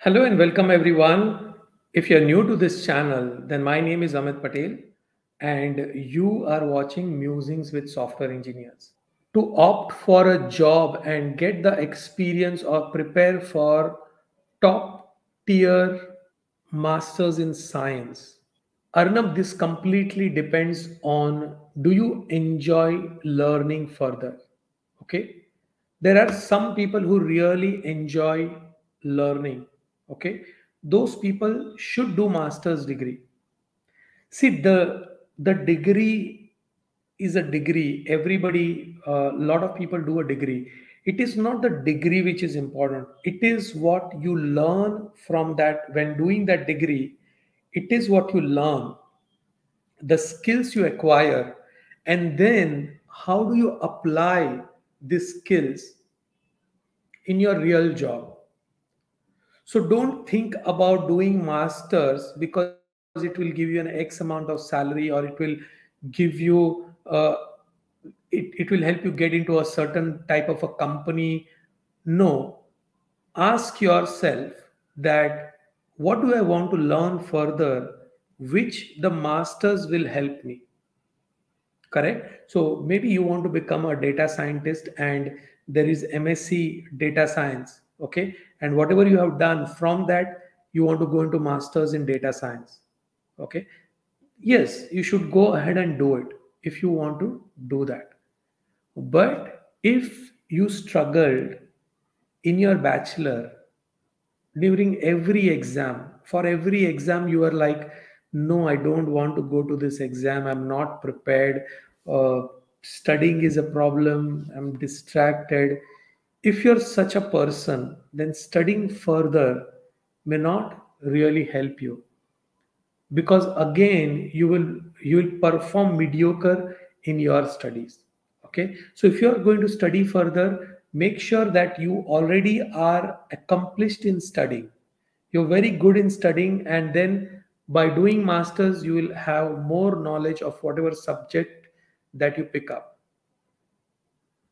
Hello and welcome everyone. If you're new to this channel, then my name is Amit Patel and you are watching Musings with Software Engineers. To opt for a job and get the experience or prepare for top tier masters in science. Arnab, this completely depends on do you enjoy learning further? Okay. There are some people who really enjoy learning. Okay. Those people should do master's degree. See, the degree is a degree. Everybody, a lot of people do a degree. It is not the degree which is important. It is what you learn from that when doing that degree. It is what you learn, the skills you acquire, and then how do you apply these skills in your real job. So don't think about doing masters because it will give you an X amount of salary or it will give you it will help you get into a certain type of a company. No, ask yourself that what do I want to learn further, which the masters will help me. Correct? So maybe you want to become a data scientist and there is MSc data science. Okay. And whatever you have done from that, you want to go into masters in data science. Okay. Yes, you should go ahead and do it if you want to do that. But if you struggled in your bachelor during every exam, for every exam you are like, no, I don't want to go to this exam, I'm not prepared, uh, studying is a problem, I'm distracted. If you're such a person, then studying further may not really help you, because again you will perform mediocre in your studies. Okay, so if you are going to study further, make sure that you already are accomplished in studying, you're very good in studying, and then by doing masters you will have more knowledge of whatever subject that you pick up.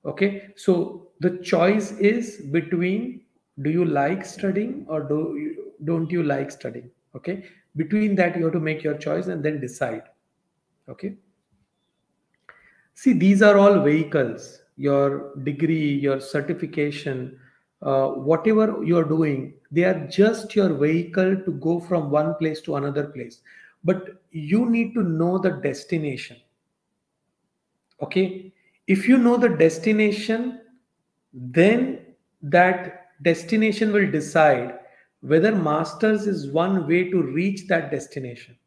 Okay, so the choice is between do you like studying or don't you like studying. Okay, between that you have to make your choice and then decide. Okay, see, these are all vehicles, your degree, your certification, whatever you are doing, they are just your vehicle to go from one place to another place, but you need to know the destination. Okay, if you know the destination, then that destination will decide whether masters is one way to reach that destination,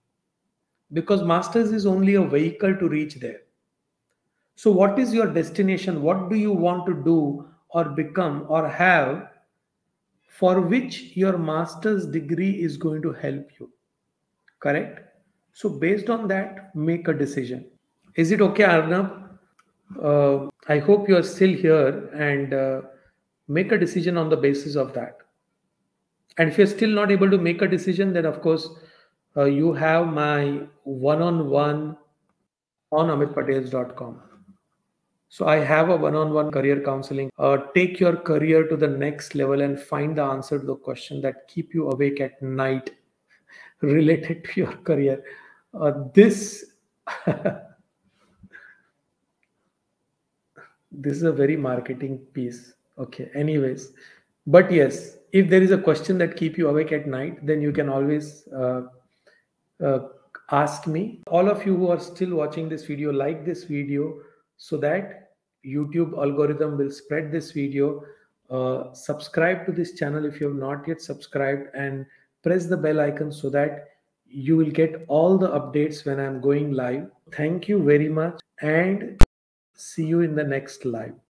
because masters is only a vehicle to reach there. So what is your destination? What do you want to do or become or have, for which your master's degree is going to help you? Correct. So based on that, make a decision. Is it okay, Arnab? I hope you are still here, and make a decision on the basis of that. And if you're still not able to make a decision, then of course, you have my one on one on amitpatels.com. So I have a one on one career counseling. Take your career to the next level and find the answer to the question that keep you awake at night related to your career. This this is a very marketing piece. Okay, anyways, but yes, if there is a question that keep you awake at night, then you can always uh, ask me. All of you who are still watching this video, like this video so that YouTube algorithm will spread this video. Subscribe to this channel if you have not yet subscribed, and press the bell icon so that you will get all the updates when I'm going live. Thank you very much and see you in the next live.